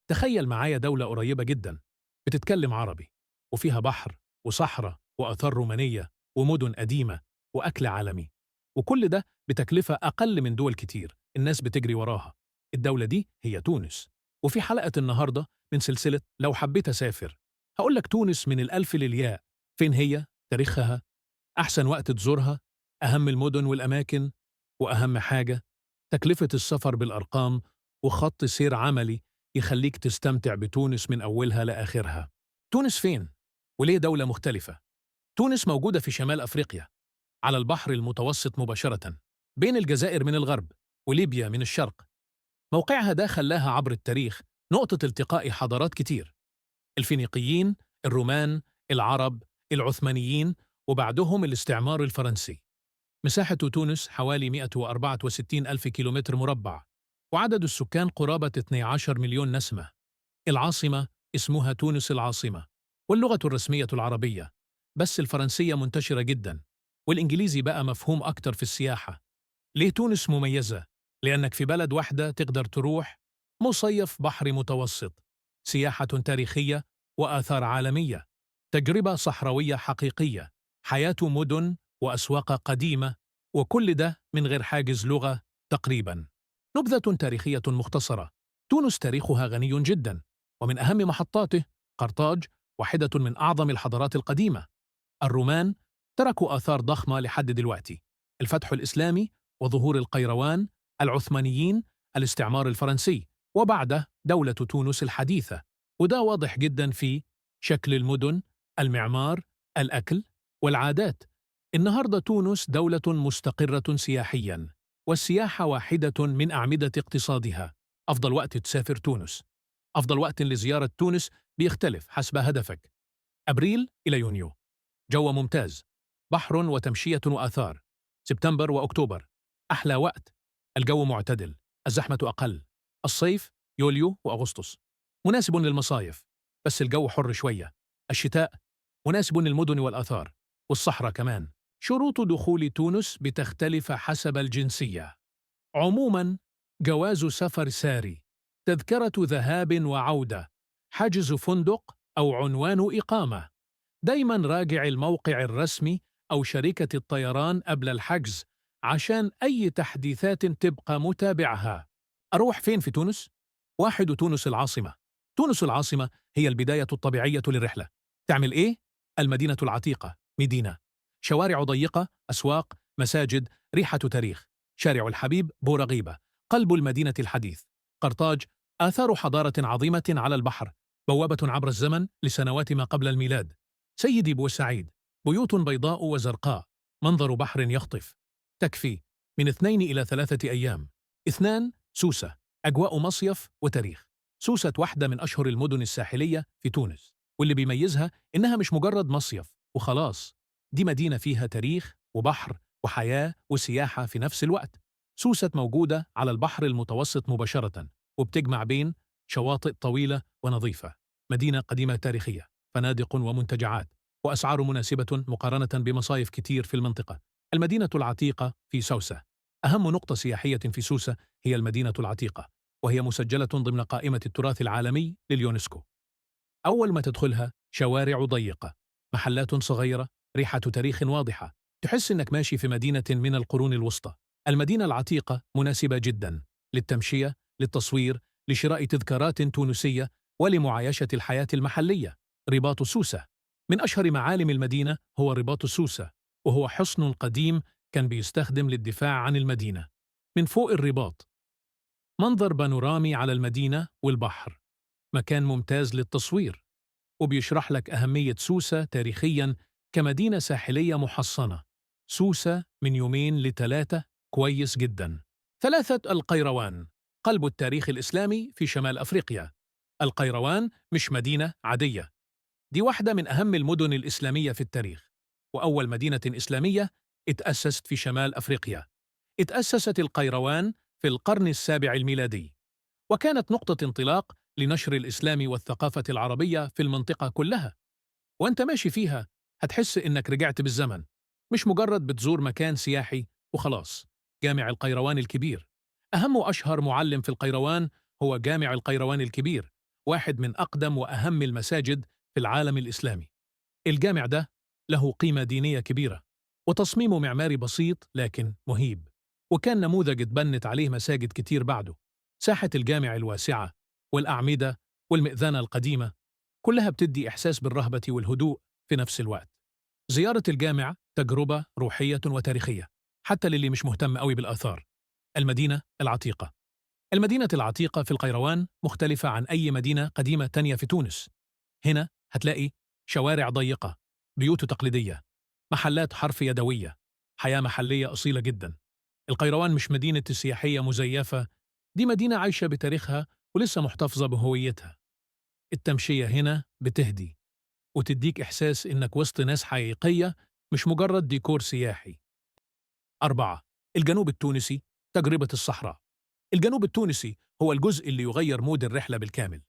تخيل معايا دولة قريبة جدا بتتكلم عربي وفيها بحر وصحراء وآثار رومانية ومدن قديمة وأكل عالمي، وكل ده بتكلفة أقل من دول كتير الناس بتجري وراها. الدولة دي هي تونس. وفي حلقة النهاردة من سلسلة لو حبيت أسافر هقولك تونس من الألف للياء. فين هي؟ تاريخها؟ أحسن وقت تزورها؟ أهم المدن والأماكن؟ وأهم حاجة، تكلفة السفر بالأرقام وخط سير عملي يخليك تستمتع بتونس من أولها لآخرها. تونس فين؟ وليه دولة مختلفة؟ تونس موجودة في شمال أفريقيا، على البحر المتوسط مباشرة، بين الجزائر من الغرب وليبيا من الشرق. موقعها ده خلاها عبر التاريخ نقطة التقاء حضارات كتير: الفينيقيين، الرومان، العرب، العثمانيين، وبعدهم الاستعمار الفرنسي. مساحة تونس حوالي 164 ألف كيلومتر مربع، وعدد السكان قرابة 12 مليون نسمة. العاصمة اسمها تونس العاصمة، واللغة الرسمية العربية، بس الفرنسية منتشرة جدا، والإنجليزي بقى مفهوم أكتر في السياحة. ليه تونس مميزة؟ لأنك في بلد واحدة تقدر تروح مصيف بحر متوسط، سياحة تاريخية وآثار عالمية، تجربة صحراوية حقيقية، حياة مدن وأسواق قديمة، وكل ده من غير حاجز لغة تقريبا. نبذة تاريخية مختصرة: تونس تاريخها غني جدا، ومن أهم محطاته قرطاج، واحدة من أعظم الحضارات القديمة. الرومان تركوا آثار ضخمة لحد دلوقتي: الفتح الإسلامي وظهور القيروان، العثمانيين، الاستعمار الفرنسي، وبعده دولة تونس الحديثة. وده واضح جدا في شكل المدن، المعمار، الأكل، والعادات. النهاردة تونس دولة مستقرة سياحيا، والسياحة واحدة من أعمدة اقتصادها. أفضل وقت تسافر تونس؟ أفضل وقت لزيارة تونس بيختلف حسب هدفك: أبريل إلى يونيو، جو ممتاز، بحر وتمشية وآثار. سبتمبر وأكتوبر، أحلى وقت، الجو معتدل، الزحمة أقل. الصيف يوليو وأغسطس، مناسب للمصايف بس الجو حر شوية. الشتاء مناسب للمدن والآثار، والصحراء كمان. شروط دخول تونس بتختلف حسب الجنسية. عموماً، جواز سفر ساري، تذكرة ذهاب وعودة، حجز فندق أو عنوان إقامة. دايماً راجع الموقع الرسمي أو شركة الطيران قبل الحجز عشان أي تحديثات تبقى متابعها. أروح فين في تونس؟ واحد، تونس العاصمة. تونس العاصمة هي البداية الطبيعية للرحلة. تعمل إيه؟ المدينة العتيقة، مدينة، شوارع ضيقة، أسواق، مساجد، ريحة تاريخ. شارع الحبيب، بورقيبة، قلب المدينة الحديث. قرطاج، آثار حضارة عظيمة على البحر، بوابة عبر الزمن لسنوات ما قبل الميلاد. سيدي بوسعيد، بيوت بيضاء وزرقاء، منظر بحر يخطف، تكفي من 2 إلى 3 أيام. اثنان، سوسة، أجواء مصيف وتاريخ. سوسة واحدة من أشهر المدن الساحلية في تونس، واللي بيميزها إنها مش مجرد مصيف وخلاص، دي مدينة فيها تاريخ وبحر وحياة وسياحة في نفس الوقت. سوسة موجودة على البحر المتوسط مباشرة، وبتجمع بين شواطئ طويلة ونظيفة، مدينة قديمة تاريخية، فنادق ومنتجعات، وأسعار مناسبة مقارنة بمصايف كتير في المنطقة. المدينة العتيقة في سوسة. أهم نقطة سياحية في سوسة هي المدينة العتيقة، وهي مسجلة ضمن قائمة التراث العالمي لليونسكو. أول ما تدخلها شوارع ضيقة، محلات صغيرة، ريحة تاريخ واضحة، تحس إنك ماشي في مدينة من القرون الوسطى. المدينة العتيقة مناسبة جدا للتمشية، للتصوير، لشراء تذكارات تونسية، ولمعايشة الحياة المحلية. رباط سوسة، من أشهر معالم المدينة هو رباط سوسة، وهو حصن قديم كان بيستخدم للدفاع عن المدينة. من فوق الرباط منظر بانورامي على المدينة والبحر، مكان ممتاز للتصوير، وبيشرح لك أهمية سوسة تاريخياً كمدينة ساحلية محصنة. سوسة من 2 ل3 كويس جداً. 3، القيروان، قلب التاريخ الإسلامي في شمال أفريقيا. القيروان مش مدينة عادية، دي واحدة من أهم المدن الإسلامية في التاريخ، وأول مدينة إسلامية اتأسست في شمال أفريقيا. اتأسست القيروان في القرن السابع الميلادي، وكانت نقطة انطلاق لنشر الإسلام والثقافة العربية في المنطقة كلها. وأنت ماشي فيها هتحس إنك رجعت بالزمن، مش مجرد بتزور مكان سياحي وخلاص. جامع القيروان الكبير، أهم وأشهر معلم في القيروان هو جامع القيروان الكبير، واحد من أقدم وأهم المساجد في العالم الإسلامي. الجامع ده له قيمة دينية كبيرة، وتصميمه معماري بسيط لكن مهيب، وكان نموذج اتبنت عليه مساجد كتير بعده. ساحة الجامع الواسعة والأعمدة والمئذنة القديمة كلها بتدي إحساس بالرهبة والهدوء في نفس الوقت. زيارة الجامع تجربة روحية وتاريخية حتى للي مش مهتم قوي بالآثار. المدينة العتيقة. المدينة العتيقة في القيروان مختلفة عن أي مدينة قديمة تانية في تونس. هنا هتلاقي شوارع ضيقة، بيوت تقليدية، محلات حرف يدوية، حياة محلية أصيلة جدا. القيروان مش مدينة سياحية مزيفة، دي مدينة عايشة بتاريخها ولسه محتفظة بهويتها. التمشية هنا بتهدي وتديك إحساس إنك وسط ناس حقيقية، مش مجرد ديكور سياحي. 4. الجنوب التونسي، تجربة الصحراء. الجنوب التونسي هو الجزء اللي يغير مود الرحلة بالكامل.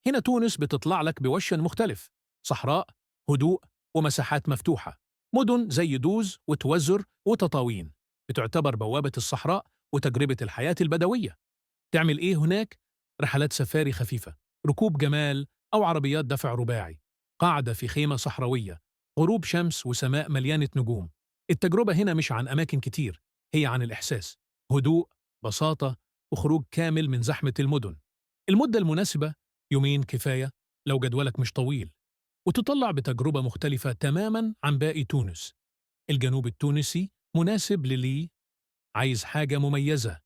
هنا تونس بتطلع لك بوش مختلف: صحراء، هدوء، ومساحات مفتوحة. مدن زي دوز وتوزر وتطاوين بتعتبر بوابة الصحراء وتجربة الحياة البدوية. تعمل إيه هناك؟ رحلات سفاري خفيفة، ركوب جمال أو عربيات دفع رباعي، قاعدة في خيمة صحراوية، غروب شمس وسماء مليانة نجوم. التجربة هنا مش عن أماكن كتير، هي عن الإحساس: هدوء، بساطة، وخروج كامل من زحمة المدن. المدة المناسبة يومين كفاية لو جدولك مش طويل، وتطلع بتجربة مختلفة تماماً عن باقي تونس. الجنوب التونسي مناسب للي عايز حاجة مميزة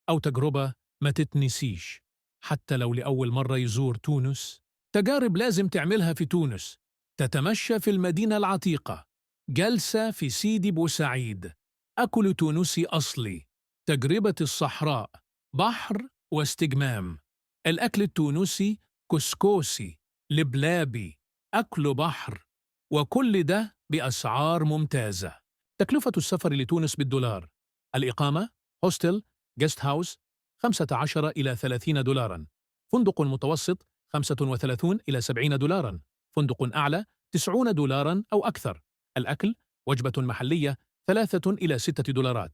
أو تجربة ما تتنسيش حتى لو لأول مرة يزور تونس. تجارب لازم تعملها في تونس: تتمشى في المدينة العتيقة، جلسة في سيدي بوسعيد، أكل تونسي أصلي، تجربة الصحراء، بحر واستجمام. الأكل التونسي كسكوسي، لبلابي، أكل بحر، وكل ده بأسعار ممتازة. تكلفة السفر لتونس بالدولار: الإقامة هوستل جيست هاوس 15 إلى 30 دولارا، فندق متوسط 35 إلى 70 دولارا، فندق أعلى 90 دولارا أو أكثر. الأكل وجبة محلية 3 إلى 6 دولارات،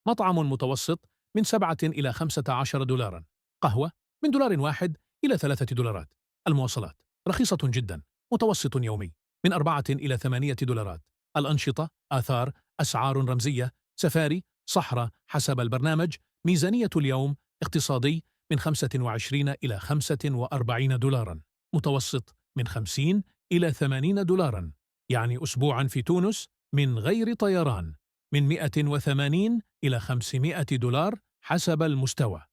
مطعم متوسط من 7 إلى 15 دولارا، قهوة من دولار واحد إلى 3 دولارات. المواصلات رخيصة جدا، متوسط يومي من 4 إلى 8 دولارات. الأنشطة آثار، أسعار رمزية، سفاري، صحراء حسب البرنامج. ميزانية اليوم اقتصادي من 25 إلى 45 دولارا، متوسط من 50 إلى 80 دولارا. يعني أسبوعا في تونس من غير طيران من 180 إلى 500 دولار حسب المستوى.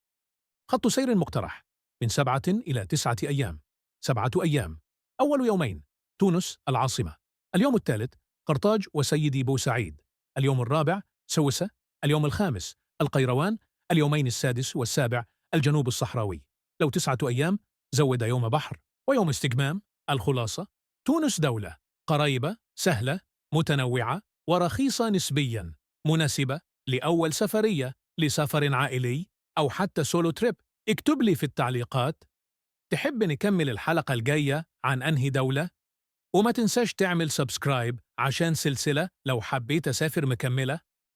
خط سير مقترح من 7 إلى 9 أيام. 7 أيام: أول يومين تونس العاصمة، اليوم الثالث قرطاج وسيدي بوسعيد، اليوم الرابع سوسة، اليوم الخامس القيروان، اليومين السادس والسابع الجنوب الصحراوي. لو 9 أيام زود يوم بحر ويوم استجمام. الخلاصة: تونس دولة قريبة، سهلة، متنوعة، ورخيصة نسبياً، مناسبة لأول سفرية، لسفر عائلي، أو حتى سولو تريب. اكتب لي في التعليقات تحب نكمل الحلقة الجاية عن أنهي دولة، وما تنساش تعمل سبسكرايب عشان سلسلة لو حبيت أسافر مكملة.